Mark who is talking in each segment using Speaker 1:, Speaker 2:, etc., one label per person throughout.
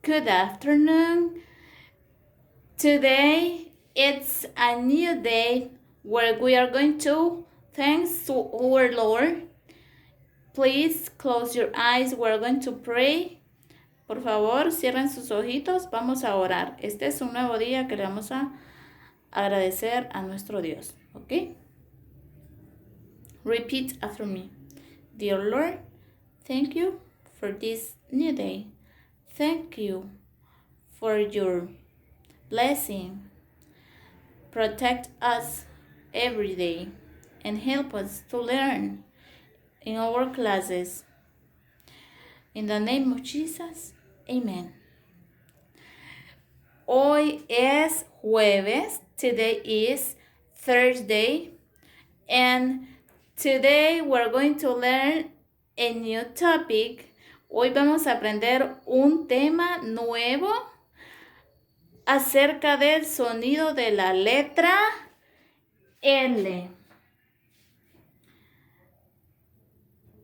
Speaker 1: Good afternoon. Today it's a new day where we are going to thanks to our Lord. Please close your eyes. We're going to pray. Por favor, cierren sus ojitos. Vamos a orar. Este es un nuevo día que le vamos a agradecer a nuestro Dios. ¿Ok? Repeat after me. Dear Lord, thank you for this new day. Thank you for your blessing. Protect us every day and help us to learn in our classes. In the name of Jesus, amen. Hoy es jueves. Today is Thursday. And today we're going to learn a new topic. Hoy vamos a aprender un tema nuevo acerca del sonido de la letra L.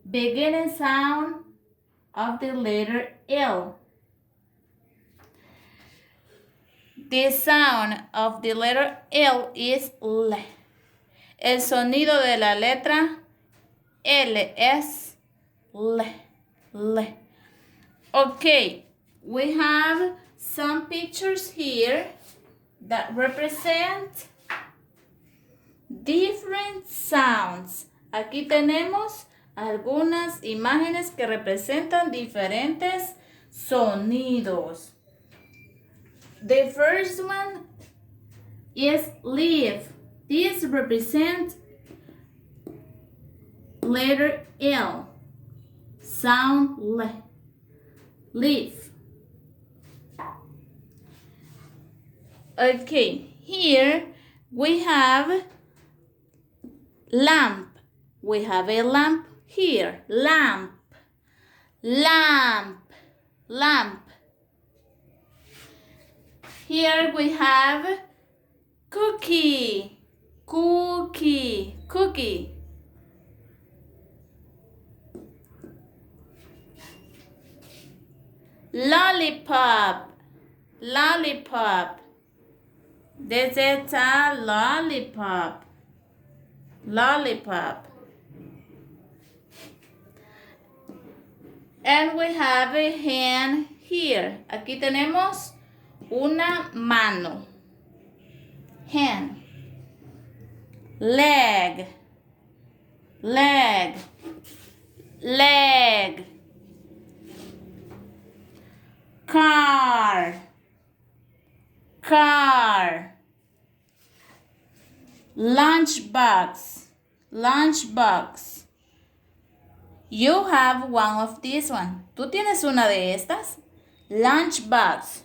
Speaker 1: Beginning sound of the letter L. The sound of the letter L is L. El sonido de la letra L es L. L. Okay, we have some pictures here that represent different sounds. Aquí tenemos algunas imágenes que representan diferentes sonidos. The first one is leaf. This represents letter L. Sound L. Leaf. Okay, here we have lamp. We have a lamp here. Lamp. Lamp. Lamp. Here we have cookie. Cookie. Cookie. Lollipop. Lollipop. This is a lollipop. Lollipop. And we have a hand here. Aquí tenemos una mano. Hand. Leg. Leg. Leg. Car. Car. Lunchbox. Lunchbox. You have one of these one. ¿Tú tienes una de estas? Lunchbox.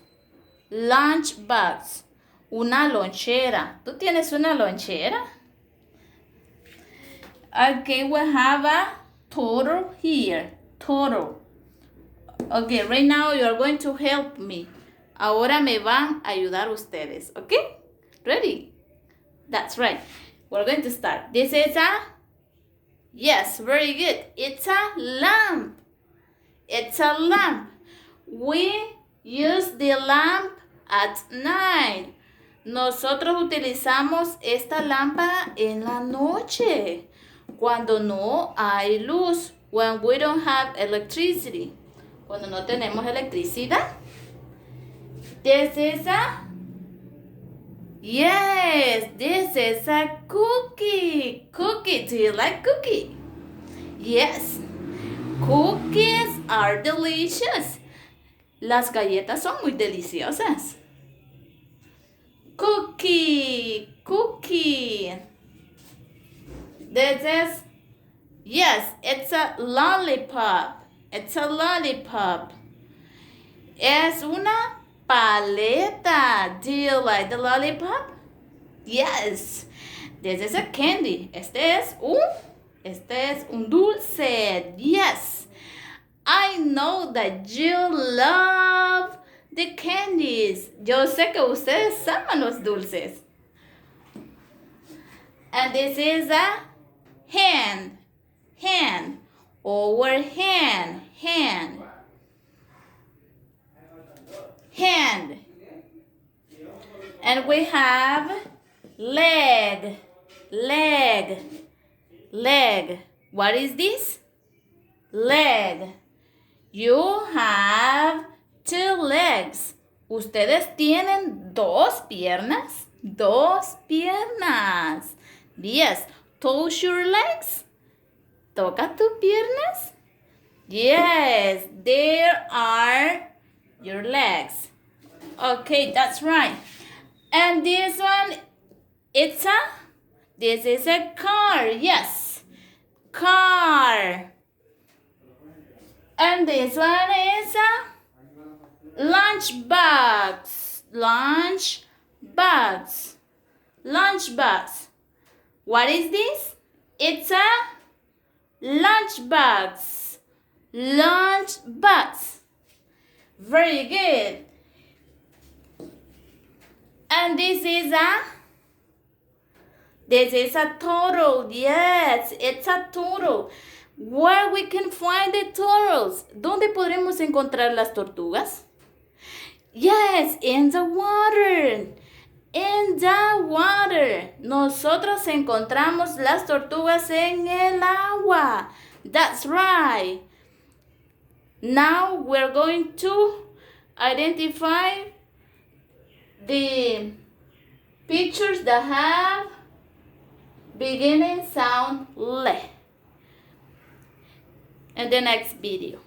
Speaker 1: Lunchbox. Una lonchera. ¿Tú tienes una lonchera? Okay, we have a turtle here. Turtle. Okay, right now you are going to help me. Ahora me van a ayudar ustedes. Okay? Ready? That's right. We're going to start. This is a... Yes, very good. It's a lamp. It's a lamp. We use the lamp at night. Nosotros utilizamos esta lámpara en la noche. Cuando no hay luz. When we don't have electricity. Cuando no tenemos electricidad. This is a... Yes, this is a cookie. Cookie. Do you like cookie? Yes. Cookies are delicious. Las galletas son muy deliciosas. Cookie. Cookie. This is... Yes, it's a lollipop. It's a lollipop. Es una paleta. Do you like the lollipop? Yes. This is a candy. Este es un dulce. Yes. I know that you love the candies. Yo sé que ustedes aman los dulces. And this is a hand. Hand. Our hand. Hand. hand. And we have leg, leg, leg. What is this? Leg. You have two legs. ¿Ustedes tienen dos piernas? Dos piernas. Yes. Touch your legs. ¿Toca tus piernas? Yes, there are your legs. Okay, that's right. And this one, this is a car. Yes, car. And this one is a lunchbox. Lunchbox. Lunchbox. What is this? It's a lunchbox. Lunchbox. Very good. And this is a turtle. Yes, it's a turtle. Where we can find the turtles? ¿Dónde podremos encontrar las tortugas? Yes, in the water. In the water. Nosotros encontramos las tortugas en el agua. That's right. Now we're going to identify the pictures that have beginning sound le in the next video.